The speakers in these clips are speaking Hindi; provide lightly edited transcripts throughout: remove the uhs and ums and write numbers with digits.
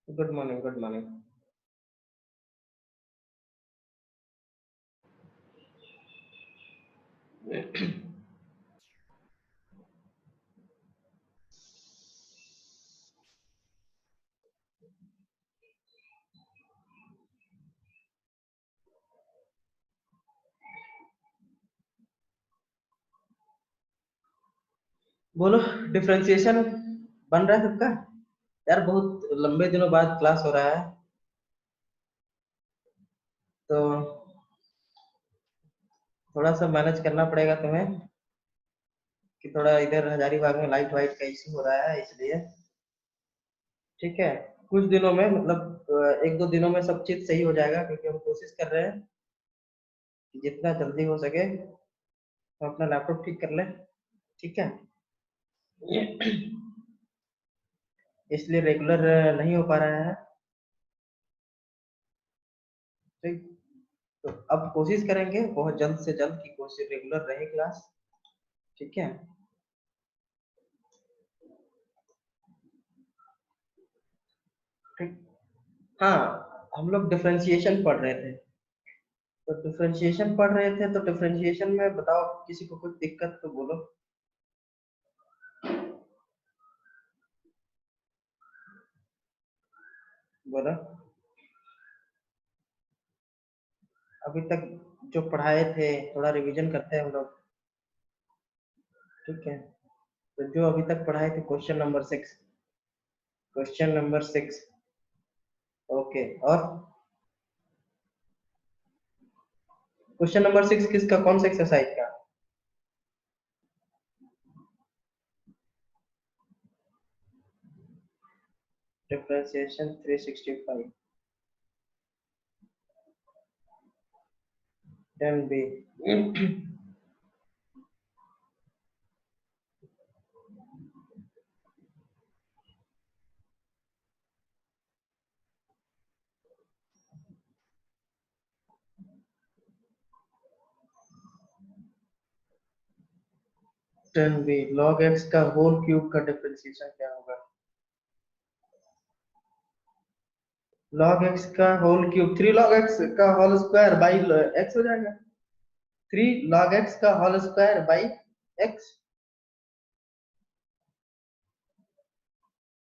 Good morning, good morning. बोलो, डिफरेंशिएशन बन रहा है सबका? यार बहुत लंबे दिनों बाद क्लास हो रहा है, तो थोड़ा सा मैनेज करना पड़ेगा तुम्हें कि थोड़ा इधर हजारीबाग में लाइट वाइट का इशू हो रहा है, इसलिए ठीक है। कुछ दिनों में मतलब एक दो दिनों में सब चीज सही हो जाएगा, क्योंकि हम कोशिश कर रहे हैं कि जितना जल्दी हो सके हम अपना लैपटॉप ठीक कर लें, ठीक है। इसलिए रेगुलर नहीं हो पा रहा है, ठीक। तो अब कोशिश करेंगे बहुत जल्द से जल्द की कोशिश रेगुलर रहे क्लास, ठीक है। ठीक। हाँ, हम लोग डिफरेंशिएशन पढ़ रहे थे, तो डिफरेंशिएशन पढ़ रहे थे, तो डिफरेंशिएशन में बताओ किसी को कुछ दिक्कत तो बोलो। बोलो, अभी तक जो पढ़ाए थे थोड़ा रिवीजन करते हैं हम लोग, ठीक है। तो जो अभी तक पढ़ाए थे question number 6, question number 6। Okay, और क्वेश्चन नंबर 6 किसका, कौन सा एक्सरसाइज का? Differentiation 365, 10B। 10B log x का होल क्यूब का डिफरेंशिएशन क्या होगा? log x का होल क्यूब 3 log x का होल स्क्वायर बाई x हो जाएगा। 3 log x का होल स्क्वायर बाई x।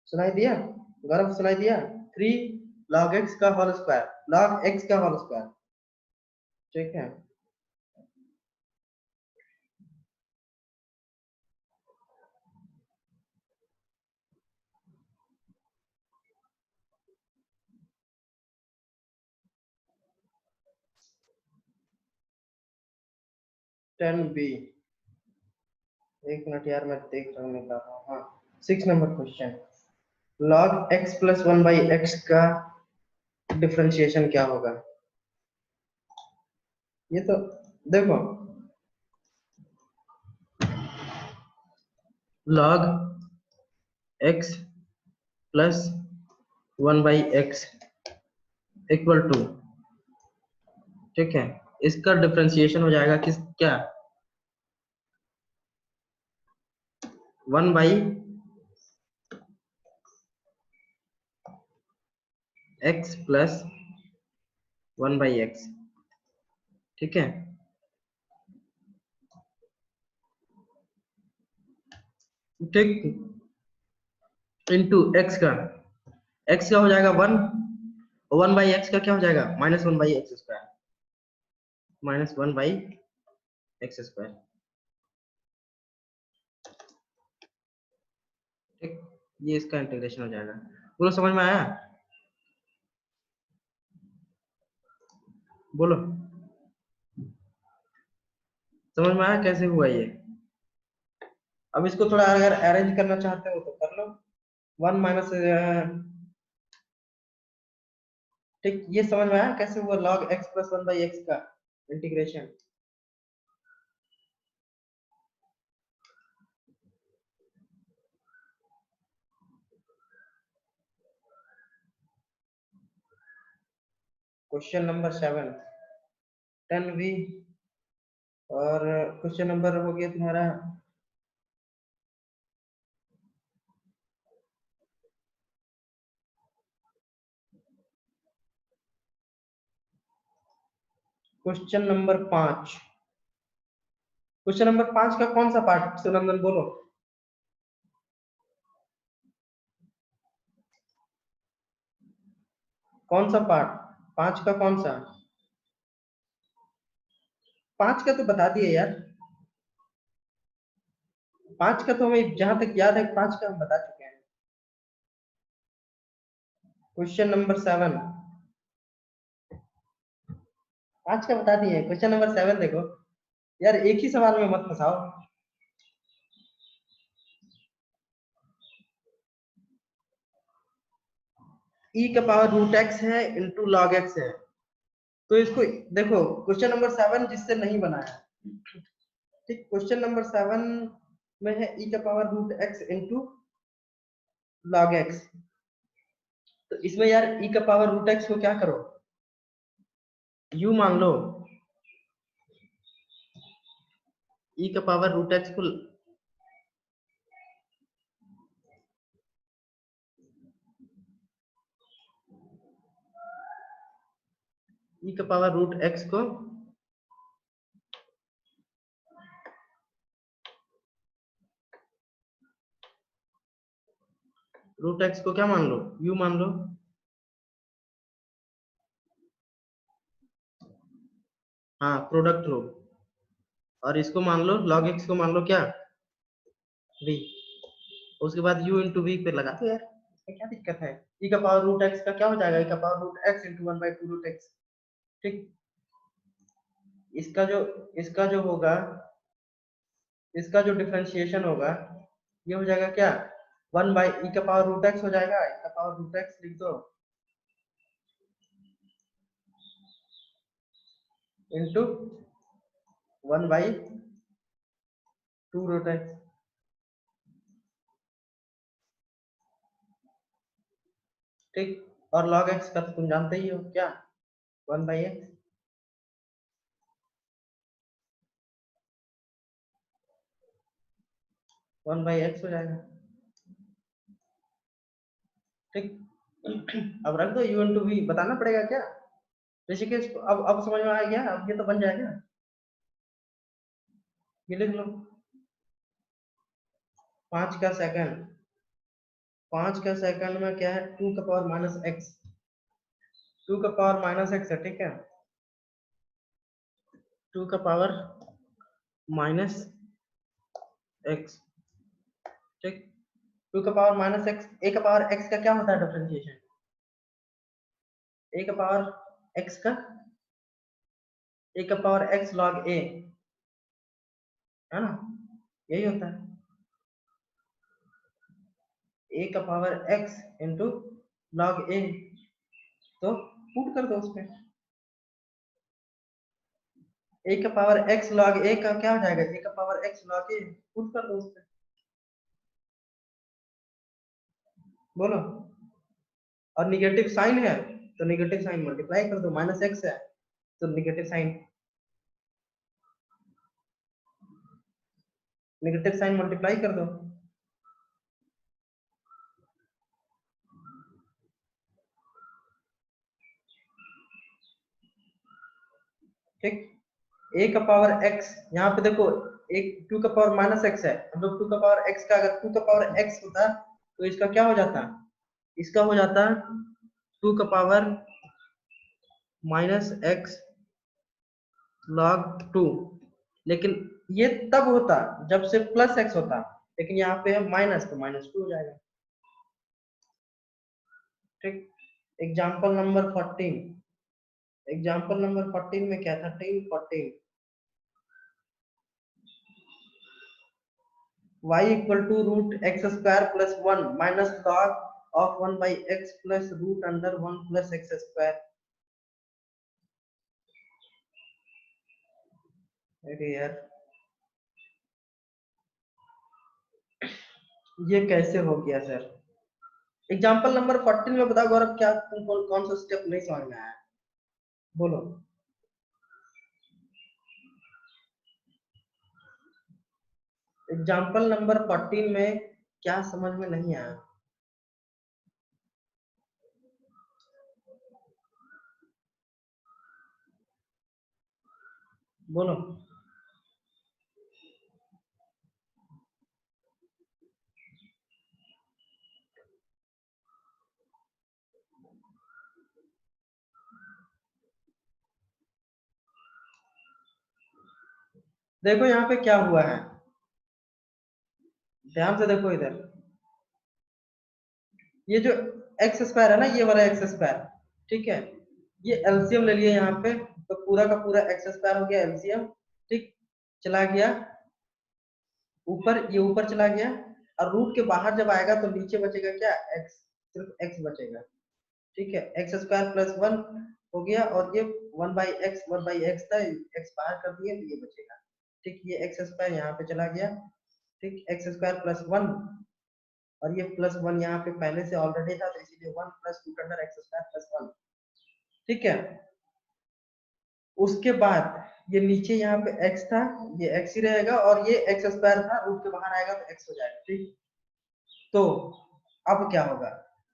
सुनाई दिया? गौरव सुनाई दिया? 3 log x का होल स्क्वायर, log x का होल स्क्वायर, ठीक है। 10B, एक मिनट यार मैं देख रहा हूँ, निकाल रहा हूँ। हाँ, 6 number question, log x plus 1/x का डिफरेंशिएशन क्या होगा? ये तो देखो, log x plus 1/x equal to, ठीक है, इसका डिफरेंशिएशन हो जाएगा किस क्या? 1/x प्लस 1/x, ठीक है। ठीक, इंटू x का हो जाएगा 1, 1/x का क्या हो जाएगा? -1/x square, minus 1 by x square. ठीक, ये इसका इंटीग्रेशन हो जाएगा। बोलो समझ में आया? बोलो समझ में आया कैसे हुआ ये? अब इसको थोड़ा अगर अरेंज करना चाहते हो तो कर लो। 1 माइनस, ठीक, ये समझ में आया कैसे हुआ log x plus 1 by x का इंटीग्रेशन? क्वेश्चन नंबर 7 10v, और क्वेश्चन नंबर हो गया तुम्हारा क्वेश्चन नंबर 5। क्वेश्चन नंबर 5 का कौन सा पार्ट सुनंदन बोलो? कौन सा पार्ट? 5 का कौन सा? 5 का तो बता दिए यार। 5 का तो हमें जहां तक याद है 5 का हम बता चुके हैं। क्वेश्चन नंबर 7 5 का बता दिए। क्वेश्चन नंबर 7 देखो यार, एक ही सवाल में मत फंसाओ। e का पावर रूट एक्स है इंटू लॉग एक्स है, तो इसको देखो क्वेश्चन नंबर 7 जिससे नहीं बनाया, ठीक, क्वेश्चन नंबर 7 में है e का power root x into log x. तो इसमें यार e का पावर रूट एक्स को क्या करो, u मान लो। e का पावर रूट एक्स को e का पावर रूट एक्स को रूट एक्स को क्या मान लो, u मान लो। हाँ, प्रोडक्ट लो, और इसको मान लो log x को मान लो क्या, v। उसके बाद u इंटू वी पे लगा दो यार, इसमें क्या दिक्कत है? e का पावर रूट एक्स का क्या हो जाएगा, e का power root x into 1/2 root x. ठीक, इसका जो इसका जो होगा, इसका जो डिफरेंशिएशन होगा ये हो जाएगा क्या, 1 बाई ई का पावर रूट एक्स हो जाएगा। ई का पावर रूट एक्स लिख दो इंटू 1/2 रूट एक्स। ठीक, और log x का तो तुम जानते ही हो क्या, 1/x। 1/x हो जाएगा। ठीक, अब रख दो u इंटू वी, बताना पड़ेगा क्या ऋषिकेश? अब समझ में आ गया, अब ये तो बन जाएगा। ये लिख लो 5 का सेकंड, 5 का सेकंड में क्या है, 2 का पावर माइनस एक्स, 2 का पावर माइनस एक्स है, ठीक है, 2 का पावर माइनस एक्स। ठीक, 2 का पावर माइनस एक्स, ए का पावर एक्स का क्या होता है डिफरेंशिएशन, ए का पावर एक्स का, ए का पावर एक्स लॉग ए, है ना, यही होता है ए का पावर एक्स इंटू लॉग ए। तो पुट कर दो उसमें, ए का पावर एक्स लॉग ए का क्या हो जाएगा, ए का पावर एक्स लॉग ए, पुट कर दो उसमें। बोलो, और निगेटिव साइन है तो निगेटिव साइन मल्टीप्लाई कर दो, माइनस एक्स है तो निगेटिव साइन मल्टीप्लाई कर दो। ठीक, ए का पावर एक्स, यहाँ पे देखो एक 2 का पावर माइनस एक्स है, हम लोग 2 का पावर एक्स का, अगर 2 का पावर एक्स होता तो इसका क्या हो जाता, इसका हो जाता 2 का पावर माइनस एक्स log 2, लेकिन ये तब होता जब से प्लस एक्स होता, लेकिन यहाँ पे है माइनस, तो -2 हो जाएगा। ठीक। एग्जाम्पल नंबर 14 में क्या था, 14 y equal to root x square plus 1 minus log of 1 by x plus root under 1 plus x square. अरे यार, ये कैसे हो गया सर? एग्जाम्पल नंबर 14 में बताओ गौरव, क्या तुम कौन सा स्टेप नहीं समझ में आया? बोलो। एग्जाम्पल नंबर 14 में क्या समझ में नहीं आया? बोलो। देखो यहाँ पे क्या हुआ है, ध्यान से देखो इधर। ये जो एक्स स्क्वायर है ना, ये वाला एक्स स्क्वायर, ठीक है, ये एलसीएम ले लिया यहाँ पे, तो पूरा का पूरा एक्स स्क्वायर हो गया एलसीएम। ठीक। चला गया ऊपर, ये ऊपर चला गया, और रूट के बाहर जब आएगा तो नीचे बचेगा क्या, एक्स, सिर्फ एक्स बचेगा। ठीक है, एक्स स्क्वायर प्लस 1 हो गया, और ये 1/x था, एक्स बाहर कर दिए तो ये बचेगा। ठीक, ये एक्स स्क्वायर यहाँ पे चला गया। ठीक, एक्स स्क्वायर प्लस 1, और ये प्लस 1 यहाँ पे पहले से ऑलरेडी था, तो इसीलिए 1 plus root under x square plus 1। ठीक है, उसके बाद ये नीचे यहाँ पे x था, ये x ही रहेगा, और ये एक्स स्क्वायर था, रूट के बाहर आएगा तो x हो जाएगा। ठीक, तो अब क्या होगा,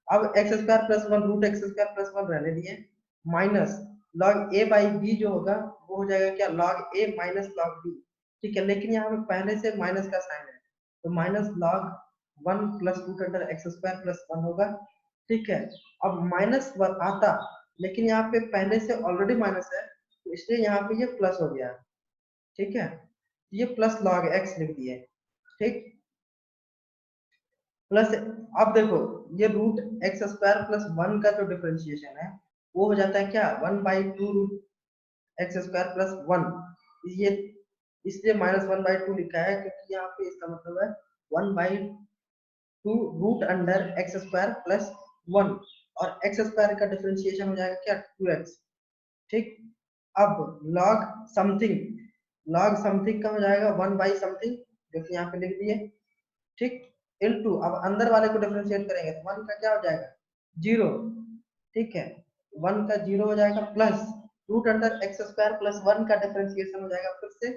अब x square plus 1 root x square plus 1 रहने दिए, minus log a by b जो होगा वो हो जाएगा क्या, log a minus log b. ठीक है, लेकिन यहाँ पे पहले से माइनस का साइन है, तो minus log 1 plus root under x square plus 1 होगा। ठीक है, अब माइनस आता, लेकिन यहाँ पे पहले से ऑलरेडी माइनस है, तो इसलिए यहाँ पे ये प्लस हो गया। ठीक है, ये प्लस लॉग एक्स लिख दिए। ठीक, प्लस, अब देखो, ये रूट एक्स स्क्वायर प्लस 1 का जो डिफरेंशिएशन है वो हो जाता है क्या, 1/2 रूट एक्स स्क्वायर प्लस 1। ये इसलिए -1/2 लिखा है, क्योंकि यहाँ पे इसका मतलब है 1/2 root under x square plus 1, और एक्स स्क्वायर का डिफरेंशिएशन हो जाएगा क्या, 2x। ठीक, अब log समथिंग, log समथिंग का हो जाएगा 1/समथिंग, जो कि यहाँ पे लिख दिए। ठीक, इनटू, अब अंदर वाले को डिफरेंशिएट करेंगे तो 1 का क्या हो जाएगा, 0। ठीक है, 1 का 0 हो जाएगा, plus root under x square plus 1 का डिफरेंशिएशन हो जाएगा फिर से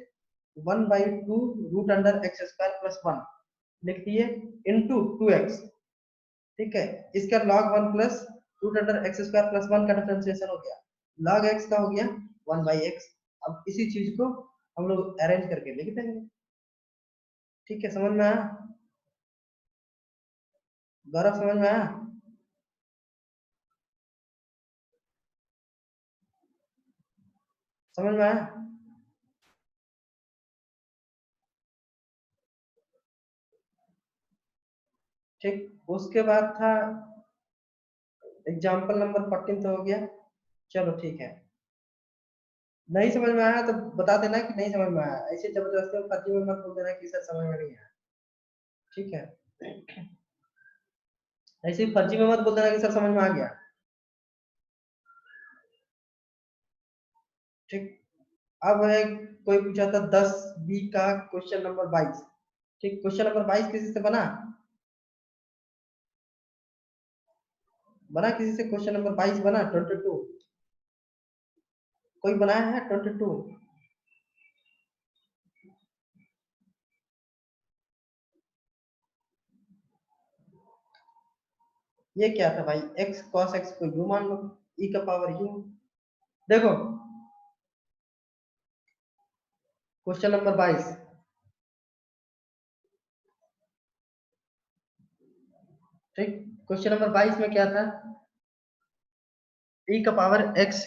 1/2 root under x square plus 1 लिख दिए, इनटू 2x। ठीक है, इसका log 1 plus root under x square plus 1 का डिफरेंशिएशन हो गया, log x का हो गया 1/x। अब इसी चीज को हम लोग अरेंज करके लिख देंगे। ठीक है, समझ में आया गौरव, समझ में आया? समझ में आया? ठीक, उसके बाद था एग्जाम्पल नंबर 14 तो हो गया। चलो ठीक है, नहीं समझ में आया तो बता देना कि नहीं समझ में आया, ऐसे जबरदस्ती फर्जी में मत बोल देना कि सर समझ में नहीं आया। ठीक है, ऐसे ही फर्जी में मत बोल देना कि सर समझ में आ गया। ठीक, अब है, कोई पूछा था 10B का क्वेश्चन नंबर 22। ठीक, क्वेश्चन नंबर 22 किसी से बना, किसी से क्वेश्चन नंबर 22 बना, 22 कोई बनाया है 22? ये क्या था भाई, x cos x को u मान लो, e का पावर u। देखो क्वेश्चन नंबर 22, ठीक, क्वेश्चन नंबर 22 में क्या था, e का power x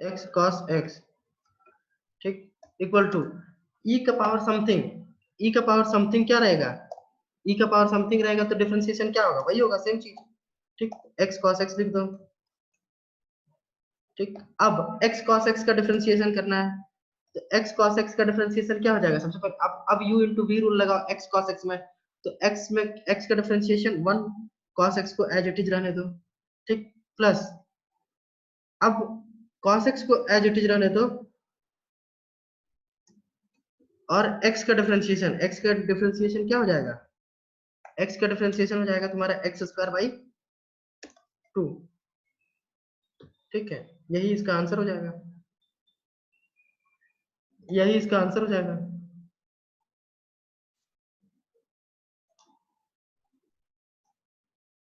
x cos x, ठीक, इक्वल टू ई का पावर समथिंग, ई का पावर समथिंग क्या रहेगा, ई का पावर समथिंग रहेगा तो डिफरेंशिएशन क्या होगा, वही होगा, सेम चीज, ठीक, एक्स कॉस एक्स लिख दो, ठीक। अब एक्स कॉस एक्स का डिफरेंशिएशन करना है, तो एक्स कॉस एक्स का डिफरेंशिएशन क्या हो जाएगा, सबसे पहले अब यू इंटू वी रूल लगाओ एक्स कॉस एक्स में, तो एक्स में एक्स का डिफरेंशिएशन 1 कॉस एक्स को एज इट इज रहने दो, ठीक, प्लस अब cos x को एज इट इज रहने दो, और x का डिफरेंशिएशन, x का डिफरेंशिएशन क्या हो जाएगा, x का डिफरेंशिएशन हो जाएगा तुम्हारा एक्स स्क्वायर बाई 2, ठीक है, यही इसका आंसर हो जाएगा, यही इसका आंसर हो जाएगा।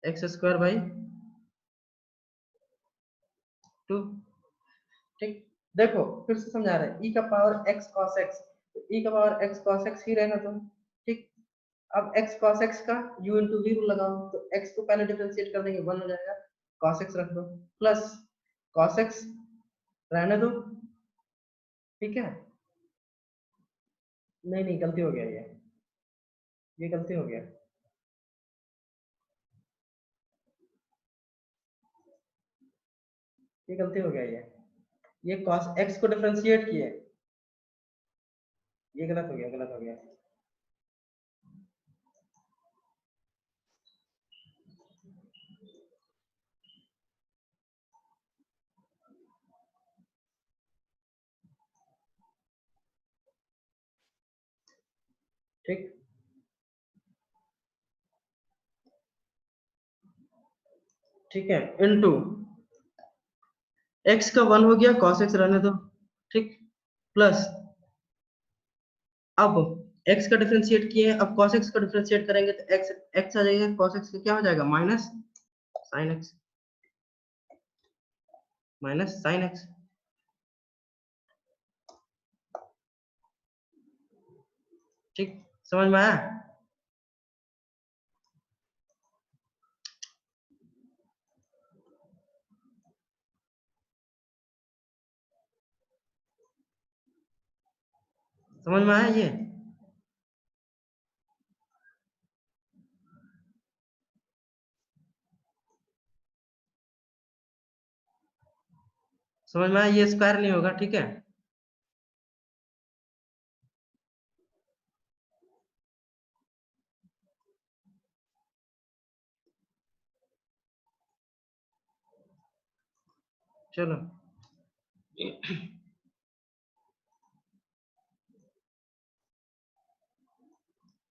एक्स स्क्वायर बाई 2, ठीक। देखो फिर से समझा रहे हैं, e का पावर x cos x, तो e का पावर x cos x ही रहना तो, ठीक। अब x cos x का u इंटू वी रूल लगाओ, तो x को पहले डिफरेंशिएट कर देंगे 1 हो जाएगा, cos x रख दो, प्लस cos x रहने दो, ठीक है, नहीं नहीं गलती हो गया, ये गलती हो गया, ये गलती हो गया, ये cos x को डिफरेंशिएट किए, ये गलत हो गया, गलत हो गया, ठीक, ठीक है, इनटू x का 1 हो गया, cos x रहने दो, ठीक, प्लस अब x का डिफरेंशिएट किए, अब cos x का डिफरेंशिएट करेंगे तो x आ जाएगा, cos x का क्या हो जाएगा, minus sin x, minus sin x, ठीक, समझ में आया, समझ में आया, ये समझ में आया, ये स्क्वायर नहीं होगा, ठीक है, चलो,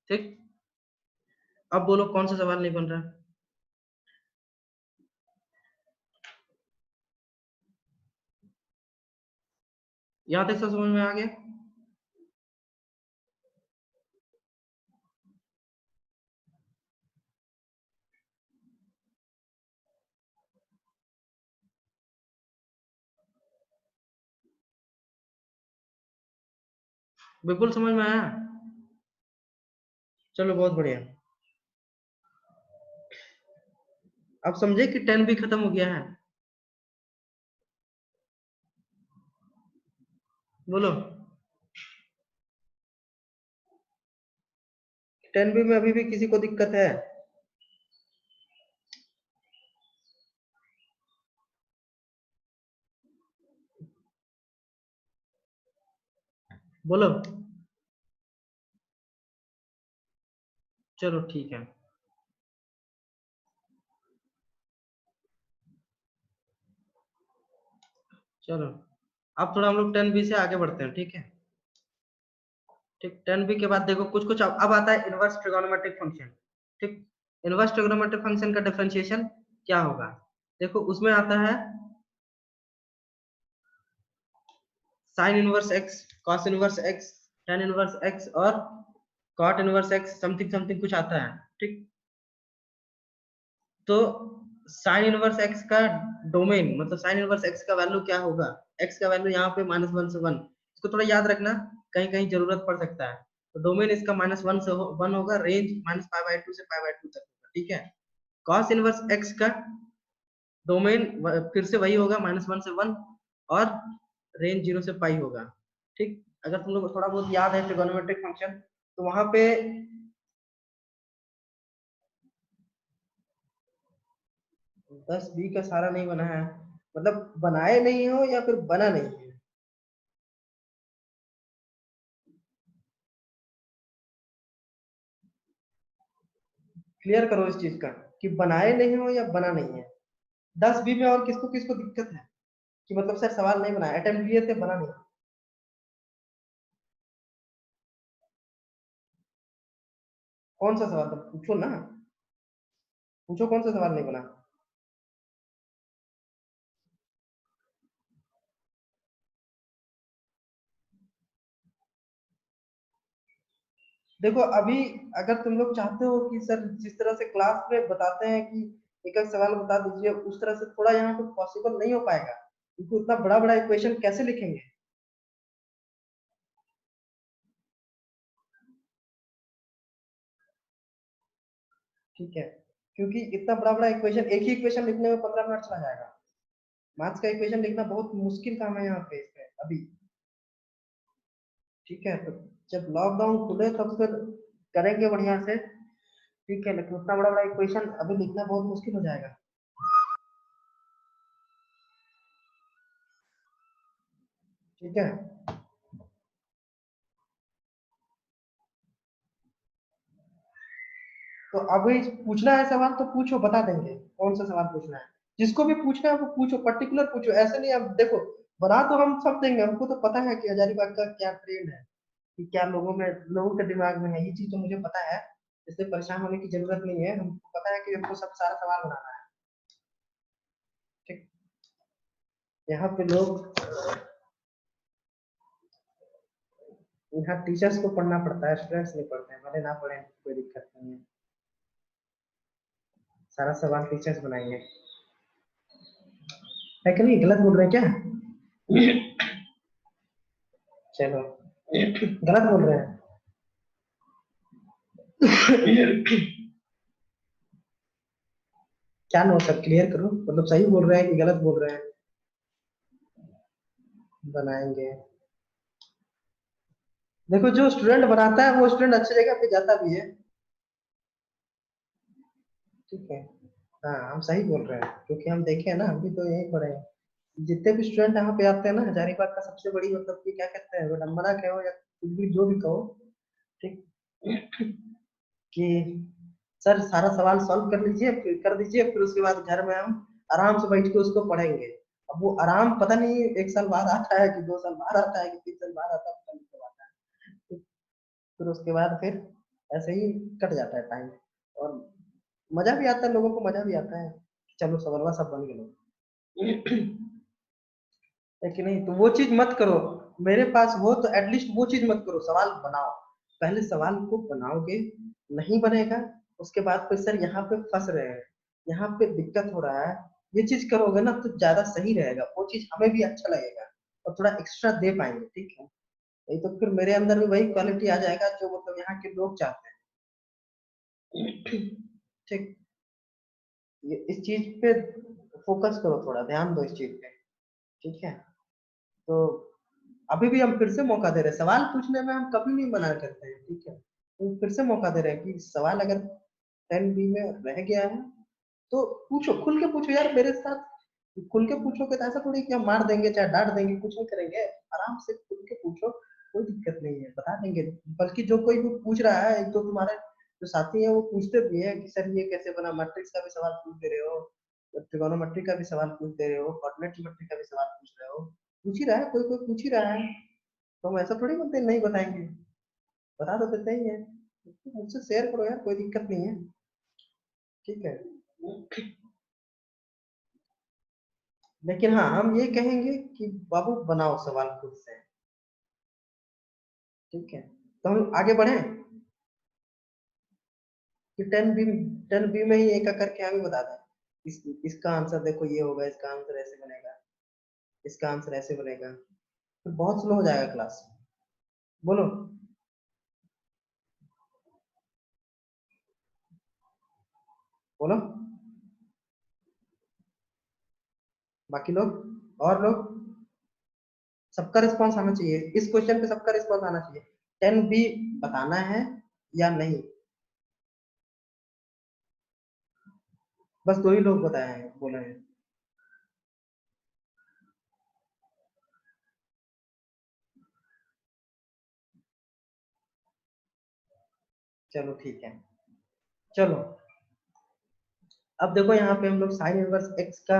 ठीक, अब बोलो कौन सा सवाल नहीं बन रहा, यहाँ तक सब समझ में आ गया, बिल्कुल समझ में आया, चलो बहुत बढ़िया, अब समझे कि 10 भी खत्म हो गया है, बोलो 10 भी में अभी भी किसी को दिक्कत है, बोलो, चलो ठीक है, चलो अब थोड़ा हम लोग 10 बी से आगे बढ़ते हैं, ठीक है, ठीक, 10 बी के बाद देखो कुछ कुछ अब आता है इनवर्स ट्रिगोनोमेट्रिक फंक्शन, ठीक, इनवर्स ट्रिगोनोमेट्रिक फंक्शन का डिफरेंशिएशन क्या होगा, देखो उसमें आता है sign inverse x, cos inverse x, tan inverse x और cot inverse x, something something कुछ आता है, ठीक, तो साइन इनवर्स एक्स का डोमेन, मतलब साइन इनवर्स एक्स का वैल्यू क्या होगा, एक्स का वैल्यू यहाँ पे -1 से 1, इसको थोड़ा याद रखना, कहीं कहीं जरूरत पड़ सकता है, तो डोमेन इसका -1 से 1 होगा, रेंज -π/2 से π/2 तक होगा, ठीक है, cos इनवर्स एक्स का डोमेन फिर से वही होगा, -1 से 1, और रेंज 0 से पाई होगा। ठीक, अगर तुम लोग को थोड़ा बहुत याद है ट्रिगोनोमेट्रिक फंक्शन, तो वहां पे 10b का सारा नहीं बना है, मतलब बनाए नहीं हो या फिर बना नहीं है। क्लियर करो इस चीज का कि बनाए नहीं हो या बना नहीं है। 10b में और किसको किसको दिक्कत है कि मतलब सर सवाल नहीं बनाया, अटेम्प्ट लिए थे, बना नहीं। कौन सा सवाल था पूछो ना, पूछो कौन सा सवाल नहीं बना। देखो अभी अगर तुम लोग चाहते हो कि सर जिस तरह से क्लास में बताते हैं कि एक एक सवाल बता दीजिए, उस तरह से थोड़ा यहाँ पे पॉसिबल नहीं हो पाएगा, क्योंकि उतना बड़ा बड़ा इक्वेशन कैसे लिखेंगे। ठीक है, क्योंकि इतना बड़ा बड़ा इक्वेशन, एक ही इक्वेशन लिखने में 15 मिनट चला जाएगा। मैथ्स का इक्वेशन लिखना बहुत मुश्किल काम है यहाँ पे इसमें अभी। ठीक है, तो जब लॉकडाउन खुले तब फिर करेंगे बढ़िया से। ठीक है, लेकिन उतना बड़ा बड़ा इक्वेशन अभी लिखना बहुत मुश्किल हो जाएगा। ठीक है, तो अभी पूछना है सवाल तो पूछो, बता देंगे कौन सा सवाल पूछना है। जिसको भी पूछना है वो पूछो, पर्टिकुलर पूछो, ऐसे नहीं। अब देखो, बना तो हम सब देंगे, हमको तो पता है कि हजारीबाग का क्या ट्रेंड है, कि क्या लोगों में, लोगों के दिमाग में है, ये चीज तो मुझे पता है। इससे परेशान होने की जरूरत नहीं है, हमको पता है कि हमको सब सारा सवाल बनाना है। ठीक, यहाँ पे लोग, यहाँ टीचर्स को पढ़ना पड़ता है, स्टूडेंट्स नहीं पढ़ते हैं, भले ना पढ़े कोई दिक्कत नहीं है, सारा सवाल टीचर्स बनाएंगे। है कि नहीं, गलत बोल रहे हैं क्या? चलो, गलत बोल रहे हैं। क्या नो सर, क्लियर करो, मतलब सही बोल रहे हैं कि गलत बोल रहे हैं। बनाएंगे। देखो जो स्टूडेंट बनाता है वो स्टूडेंट अच्छी जगह पे जाता भी है। ठीक है, हाँ हम सही बोल रहे हैं, क्योंकि हम देखे हैं ना, हम भी तो यही पढ़े हैं। जितने भी स्टूडेंट यहाँ पे आते हैं ना, हजारीबाग का सबसे बड़ी मतलब कि क्या कहते हैं, विडम्बना कहो या कुछ भी जो भी कहो, ठीक, कि सर सारा सवाल सॉल्व कर लीजिए, फिर कर दीजिए, फिर उसके बाद घर में हम आराम से बैठ के उसको पढ़ेंगे। अब वो आराम पता नहीं 1 साल बाद आता है कि 2 साल बाद आता है कि 3 साल बाद आता है, पता नहीं कब आता है। फिर उसके बाद फिर ऐसे ही कट जाता है टाइम, और मजा भी आता है, लोगों को मजा भी आता है, चलो सवरवा सब बन गए लोग। है कि नहीं, तो वो चीज मत करो। मेरे पास हो तो एटलीस्ट वो चीज मत करो, सवाल बनाओ। पहले सवाल को बनाओगे, नहीं बनेगा, उसके बाद फिर सर यहाँ पे फंस रहे हैं, यहाँ पे दिक्कत हो रहा है, ये चीज करोगे ना तो ज्यादा सही रहेगा, वो चीज हमें भी अच्छा लगेगा और थोड़ा एक्स्ट्रा दे पाएंगे। ठीक है, नहीं तो फिर मेरे अंदर भी वही क्वालिटी आ जाएगा जो मतलब यहाँ के लोग चाहते हैं। ठीक, ये इस चीज पे फोकस करो, थोड़ा ध्यान दो इस चीज पे। ठीक है, तो अभी भी हम फिर से मौका दे रहे हैं, सवाल पूछने में हम कभी नहीं मना करते हैं। ठीक है, तो फिर से मौका दे रहे हैं कि सवाल अगर 10b में रह गया है तो पूछो, खुल के पूछो यार मेरे साथ। खुल के पूछोगे तो ऐसा थोड़ी कि हम मार देंगे चाहे डांट देंगे, कुछ नहीं करेंगे। आराम से खुल के पूछो, कोई दिक्कत नहीं है, बता देंगे। बल्कि जो कोई भी पूछ रहा है, एक तो तुम्हारे जो साथी है वो पूछते भी है कि सर ये कैसे बना, मैट्रिक्स का भी सवाल पूछ दे रहे हो, ट्रिगोनोमेट्री का भी सवाल पूछ दे रहे हो, कोऑर्डिनेट ज्योमेट्री का भी सवाल पूछ रहे हो। पूछ ही रहा है, कोई कोई पूछ ही रहा है, तो हम ऐसा थोड़ी बोलते नहीं बताएंगे, बता तो देते ही है। तो मुझसे शेयर करो यार, कोई दिक्कत नहीं है। ठीक है, लेकिन हाँ हम ये कहेंगे कि बाबू बनाओ सवाल खुद से। ठीक है, तो हम आगे बढ़े कि 10b में ही एक एक करके हम ही बता दें। इसका आंसर देखो ये होगा, इसका आंसर ऐसे बनेगा, इसका आंसर ऐसे बनेगा, तो बहुत स्लो हो जाएगा क्लास। बोलो, बोलो, बाकी लोग और लोग। सबका रिस्पॉन्स आना चाहिए, इस क्वेश्चन पे सबका रिस्पॉन्स आना चाहिए। 10B बताना है या नहीं? बस 2 ही लोग बताए हैं, बोले हैं। चलो ठीक है। चलो अब देखो यहाँ पे हम लोग साइन इनवर्स एक्स का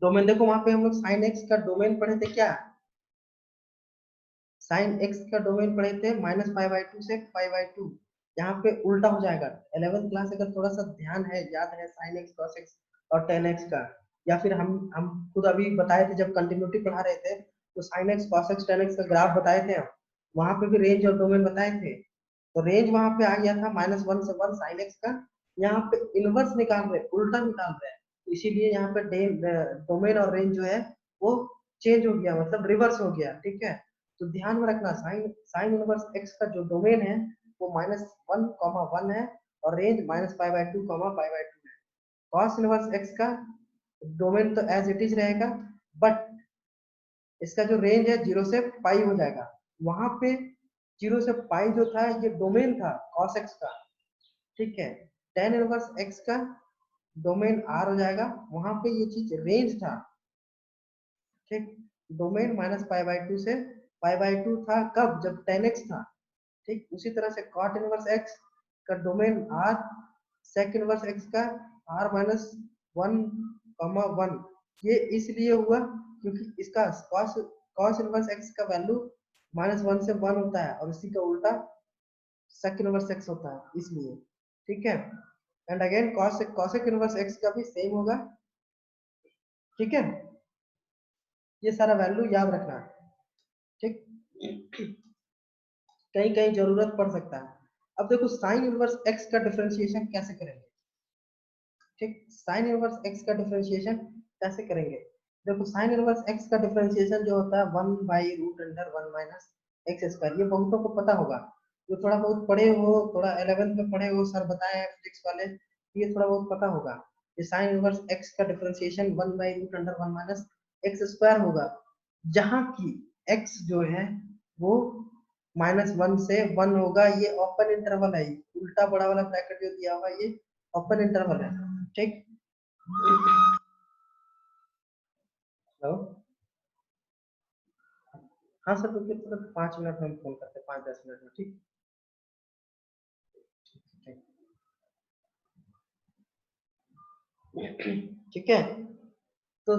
डोमेन, देखो वहां पे हम लोग साइन एक्स का डोमेन पढ़े थे क्या? साइन एक्स का डोमेन पढ़े थे -π/2 से π/2। यहाँ पे उल्टा हो जाएगा। 11th क्लास अगर थोड़ा सा ध्यान है, याद है साइन एक्स cos एक्स और tan एक्स का, या फिर हम खुद अभी बताए थे जब कंटिन्यूटी पढ़ा रहे थे, तो sine x cos x tan x का ग्राफ बताए थे हम, वहां पे भी रेंज और डोमेन बताए थे। तो रेंज वहां पे आ गया था -1 से 1 साइन एक्स का। यहाँ पे इनवर्स निकाल रहे, उल्टा निकाल रहे हैं, इसीलिए यहाँ पे डोमेन और रेंज जो है वो चेंज हो गया, मतलब रिवर्स हो गया। ठीक है, तो ध्यान में रखना साइन साइन इनवर्स एक्स का जो डोमेन है वो -1, 1 है, और रेंज -π/2, π/2 है। कॉस इनवर्स एक्स का डोमेन तो एज इट इज रहेगा, बट इसका जो रेंज है 0 से पाई हो जाएगा। वहां पे 0 से पाई जो था ये डोमेन था कॉस एक्स का। ठीक है, टेन इनवर्स एक्स का डोमेन आर हो जाएगा, वहां पे ये चीज रेंज था। ठीक, डोमेन -π/2 से π/2 था कब? जब tan x था। ठीक, उसी तरह से cot इनवर्स x का domain r, sec inverse x का r -1, 1। ये इसलिए हुआ क्योंकि इसका cos इनवर्स x का वैल्यू -1 से 1 होता है, और इसी का उल्टा sec इनवर्स x होता है, इसलिए। ठीक है, and again cosec inverse x का भी सेम होगा। ठीक है, ये सारा वैल्यू याद रखना। ठीक, कहीं कहीं जरूरत पड़ सकता है। अब देखो साइन इनवर्स एक्स का डिफरेंशिएशन कैसे करेंगे? ठीक, साइन इनवर्स एक्स का डिफरेंशिएशन कैसे करेंगे? देखो साइन इनवर्स एक्स का डिफरेंशिएशन जो होता है 1/√1 माइनस एक्स स्क्वायर, ये बहुतों को पता होगा। जो थोड़ा बहुत पढ़े हो, थोड़ा 11th में पढ़े हो, सर बताए हैं फिजिक्स वाले, ये थोड़ा बहुत पता होगा। ये साइन इनवर्स एक्स का डिफरेंशिएशन 1/√1 माइनस एक्स स्क्वायर होगा, जहाँ की एक्स जो है वो -1 से 1 होगा। ये ओपन इंटरवल है, उल्टा बड़ा वाला ब्रैकेट जो दिया हुआ ये ओपन इंटरवल है। ठीक, हेलो, हाँ सर, रुकिए तुरंत 5 मिनट में फोन करते हैं, 5-10 मिनट में। ठीक, ठीक है, तो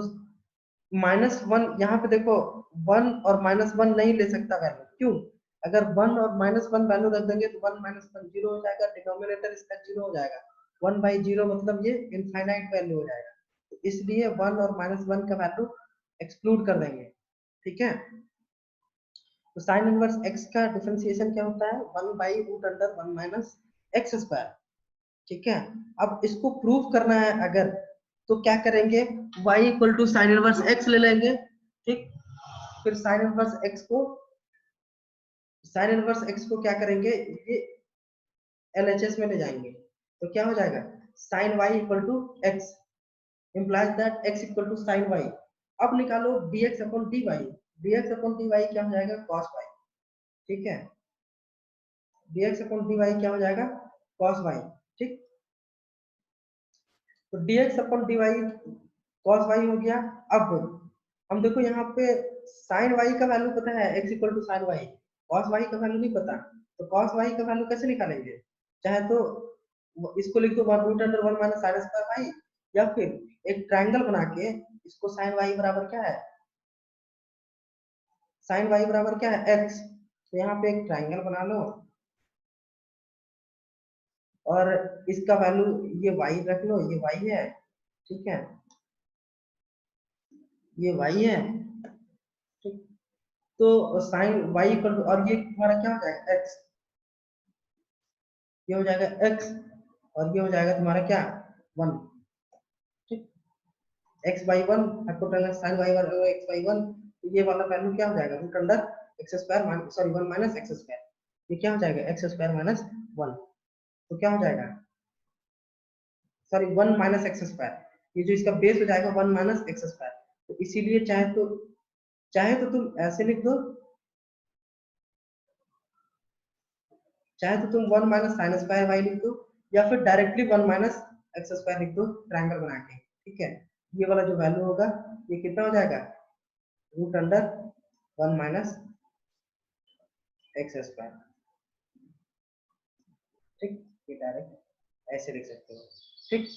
-1 यहाँ पे देखो, 1 और -1 नहीं ले सकता वैल्यू, क्यों? अगर 1 और -1 वैल्यू रख देंगे तो 1 - 1 0 हो जाएगा, डिनोमिनेटर इसका 0 हो जाएगा। 1/0 मतलब ये इनफाइनाइट वैल्यू हो जाएगा, तो इसलिए 1 और -1 का वैल्यू एक्सक्लूड कर देंगे। ठीक है, तो साइन इनवर्स एक्स का डिफरेंशिएशन क्या होता है? 1/√1 माइनस एक्स स्क्वायर। ठीक है, अब इसको प्रूव करना है अगर, तो क्या करेंगे? y equal to sine inverse x ले लेंगे। ठीक, फिर साइन इनवर्स एक्स को क्या करेंगे? ये LHS में ले जाएंगे, तो क्या हो जाएगा? Sine y equal to x implies that x equal to sine y। अब निकालो dx upon dy, dx upon dy क्या हो जाएगा? cos y। ठीक है, dx अपॉन dy क्या हो जाएगा? cos y। ठीक, तो dx upon dy cos y हो गया। अब हम देखो यहाँ पे sin y का वैल्यू पता है, x equal to sine y, cos y का वैल्यू नहीं पता, तो cos y का वैल्यू कैसे निकालेंगे? चाहे तो इसको लिख दो 1√1 माइनस साइन स्क्वायर y, या फिर एक ट्रायंगल बना के इसको sin y बराबर क्या है? साइन y बराबर क्या है? x। तो यहाँ पे एक ट्रायंगल बना लो, और इसका वैल्यू ये y रख लो, ये y है। ठीक है, ये y है। ठीक, तो साइन y पर, और ये तुम्हारा क्या हो जाएगा? x। ये हो जाएगा x, और ये हो जाएगा तुम्हारा क्या? 1। ठीक, x/1 हाइपोटेनस साइन y वर्ग x/1, तो ये वाला वैल्यू क्या हो जाएगा? Root under x square, sorry 1 minus x square. ये क्या हो जाएगा? X square minus 1। तो क्या हो जाएगा? सॉरी 1 माइनस एक्स स्क्वायर, ये जो इसका बेस हो जाएगा 1 माइनस एक्स स्क्वायर। तो इसीलिए चाहे तो चाहे तो तुम ऐसे लिख दो, चाहे तो तुम 1 माइनस साइन स्क्वायर वाई लिख दो, या फिर डायरेक्टली 1 माइनस एक्स स्क्वायर लिख दो ट्रायंगल बना के, ठीक है। ये वाला जो वैल्यू होगा ये कितना हो जाएगा, root under 1 minus x square, ठीक। ये डायरेक्ट ऐसे लिख सकते हो, ठीक।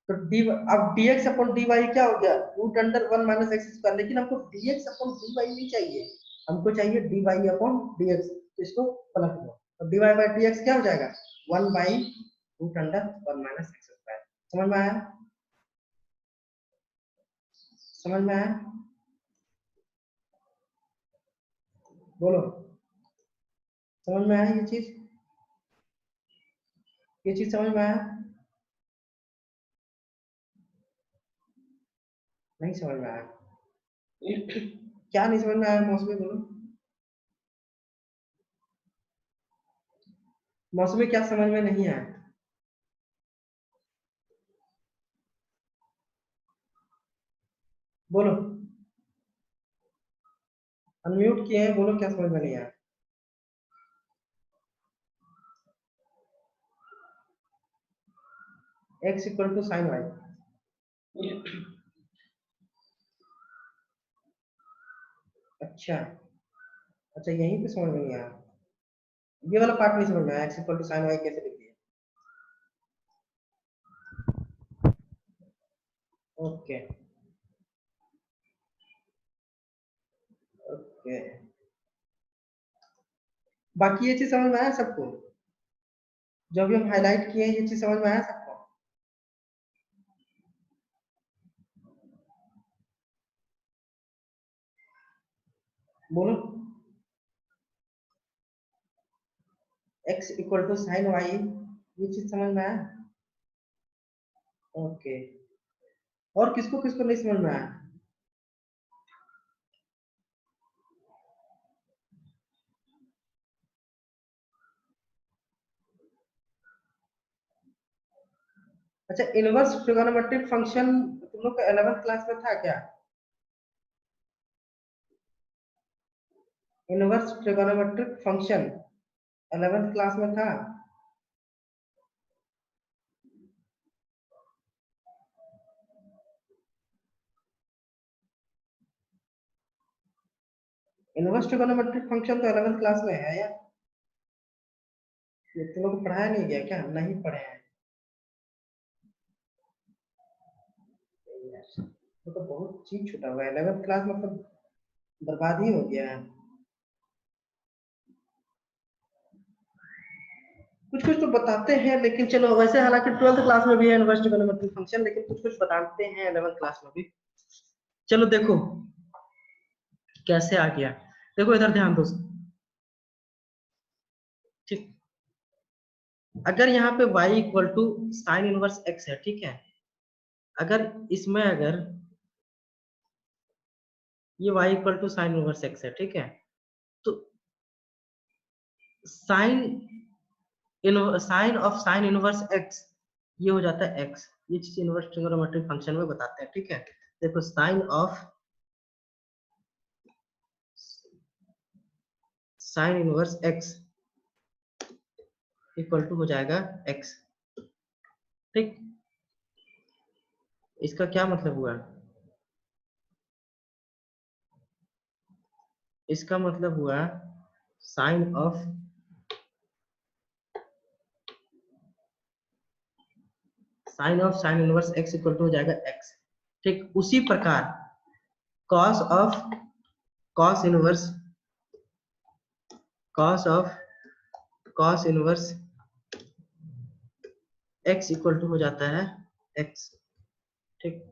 तो डी, अब dx अपॉन dy क्या हो गया, root under 1 minus x square, लेकिन हमको dx अपॉन dy नहीं चाहिए, हमको चाहिए dy अपॉन dx, तो इसको पलट दो, तो dy बाई dx क्या हो जाएगा, 1 by root under 1 minus x square. समझ में आया, समझ में आया, बोलो, समझ में आया ये चीज समझ में आया, नहीं समझ में आया, क्या नहीं समझ में आया मौसमी, बोलो मौसमी, क्या समझ में नहीं आया, बोलो, अनम्यूट किए हैं, बोलो क्या समझ में नहीं आया। x equal to sine y, अच्छा, अच्छा यहीं पे समझ में नहीं आया, ये वाला पार्ट नहीं समझ में आया, x equal to sine y कैसे लिख दिया, ओके, ओके, बाकी ये चीज समझ में आया सबको, जो भी हम हाईलाइट किए हैं ये चीज समझ में आया सबको, बोलो, x equal to sine y, ये चीज समझ में आया, ओके, और किसको किसको नहीं समझ में आया, अच्छा इनवर्स ट्रिगोनोमेट्रिक फंक्शन तुम लोग का 11th क्लास में था क्या, inverse trigonometric function 11th class में था, इनवर्स ट्रिगोनोमेट्रिक फंक्शन तो 11th क्लास में है यार, ये तुम लोग को पढ़ाया नहीं गया क्या, नहीं पढ़े हैं यार, तो बहुत चीज छूटा हुआ है, 11th क्लास मतलब बर्बाद ही हो गया है, कुछ कुछ तो बताते हैं, लेकिन चलो वैसे हालांकि 12th क्लास में भी है इनवर्स ट्रिगोनोमेट्रिक फंक्शन, लेकिन कुछ कुछ बताते हैं 11th क्लास में भी। चलो देखो कैसे आ गया, देखो इधर ध्यान दो, ठीक, अगर यहाँ पे y equal to sine inverse x है, ठीक है, अगर इसमें अगर ये y equal to sine inverse x है, ठीक है, तो sine sine of sine inverse x ये हो जाता है x, ये चीज इनवर्स ट्रिगोनोमेट्रिक फंक्शन में बताते हैं, ठीक है। देखो sine of sine inverse x equal to हो जाएगा x, ठीक, इसका क्या मतलब हुआ, इसका मतलब हुआ sine of sine inverse x equal to हो जाएगा x, ठीक। उसी प्रकार cos of cos inverse cos of cos inverse x equal to हो जाता है x, ठीक।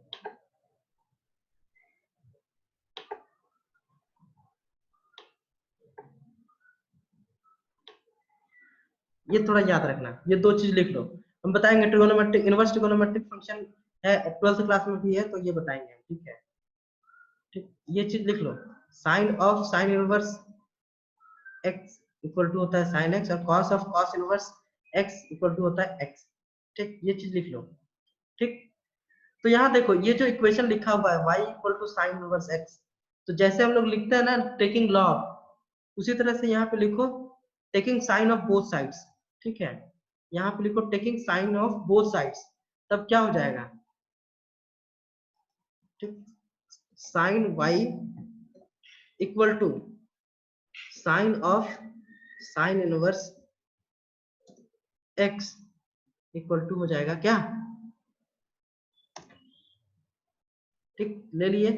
ये थोड़ा याद रखना, ये दो चीज लिख लो, हम बताएंगे ट्रिगोनोमेट्रिक इनवर्स ट्रिगोनोमेट्रिक फंक्शन है 12th क्लास में भी है, तो ये बताएंगे हम, ठीक है, ठीक, ये चीज लिख लो, sine of sine inverse x equal to होता है साइन x, और cos of cos inverse x equal to होता है x, ठीक, ये चीज लिख लो, ठीक। तो यहाँ देखो ये जो इक्वेशन लिखा हुआ है y equal to sine inverse x, तो जैसे हम लोग लिखते हैं ना टेकिंग लॉग, उसी तरह से यहाँ पे लिखो taking sine of both sides, ठीक है। यहाँ पे लिखो taking sine of both sides, तब क्या हो जाएगा, ठीक, sine y equal to sine of sine inverse x equal to हो जाएगा क्या, ठीक, ले लिए,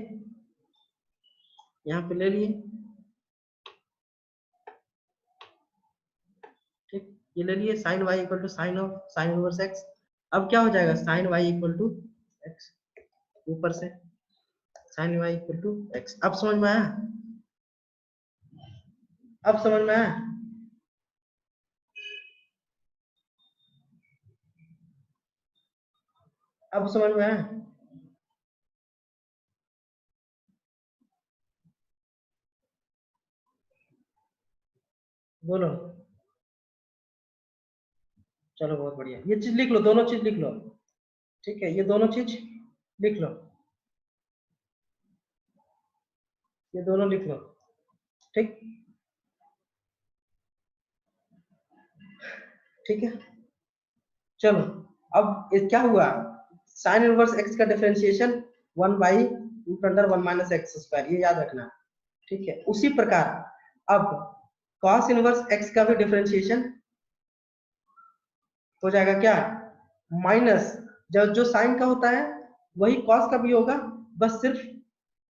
यहाँ पे ले लिए, ठीक, ये ले लिए sine y equal to sine of sine inverse x. अब क्या हो जाएगा sine y equal to x, ऊपर से sine y equal to x. अब समझ में आया, अब समझ में आया, अब समझ में आया। बोलो, चलो बहुत बढ़िया, ये चीज लिख लो, दोनों चीज लिख लो, ठीक है, ये दोनों चीज लिख लो, ये दोनों लिख लो, ठीक, ठीक है। चलो अब ये क्या हुआ, साइन इनवर्स एक्स का डिफरेंशिएशन 1/√1 - x², ये याद रखना, ठीक है। उसी प्रकार अब cos इनवर्स एक्स का भी डिफरेंशिएशन हो जाएगा क्या, माइनस, जब जो साइन का होता है वही कॉस का भी होगा, बस सिर्फ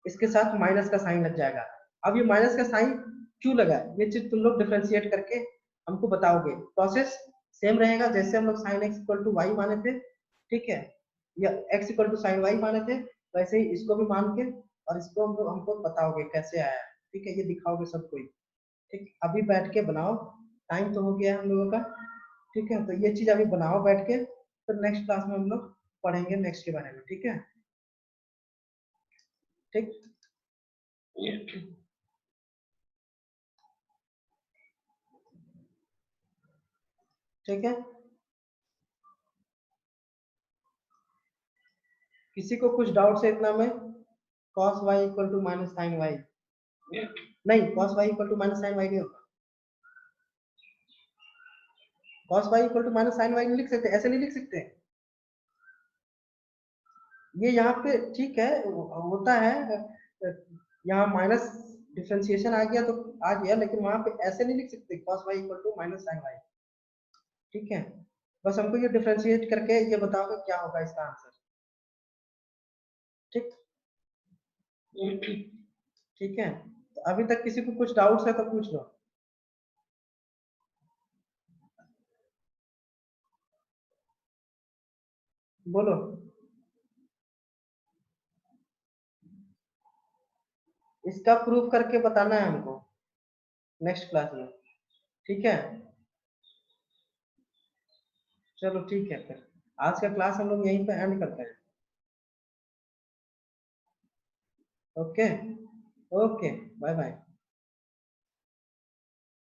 इसके साथ माइनस का साइन लग जाएगा। अब ये माइनस का साइन क्यों लगा, ये चीज तुम लोग डिफरेंशिएट करके हमको बताओगे। प्रोसेस सेम रहेगा, जैसे हम लोग sine x equal to y माने थे, ठीक है, या x equal to sine y माने थे, वैसे ही इसको भी मान के और इसको हम लोग हमको बताओगे कैसे आया, ठीक है, ये दिखाओगे सबको, ठीक। अभी बैठ के बनाओ, टाइम तो हो गया हम लोगों का, ठीक है। तो ये चीज अभी बनाओ बैठ के, फिर नेक्स्ट क्लास में हम लोग पढ़ेंगे नेक्स्ट के बारे में, ठीक है, ठीक, ठीक है। किसी को कुछ डाउट है इतना में, cos y equal to minus sine y, नहीं cos y equal to minus sine y नहीं होगा, cos y equal to minus sine y नहीं लिख सकते, ऐसे नहीं लिख सकते, ये यहाँ पे ठीक है होता है, यहाँ माइनस डिफरेंशिएशन आ गया तो आ गया, लेकिन वहां पे ऐसे नहीं लिख सकते cos y equal to minus sine y, ठीक है। बस हमको ये डिफरेंशिएट करके ये बताओ कि क्या होगा इसका आंसर, ठीक, ठीक है। तो अभी तक किसी को कुछ डाउट्स है तो पूछ लो, बोलो। इसका प्रूफ करके बताना है हमको नेक्स्ट क्लास में, ठीक है। चलो ठीक है, फिर आज का क्लास हम लोग यहीं पे एंड करते हैं, ओके, ओके, बाय बाय।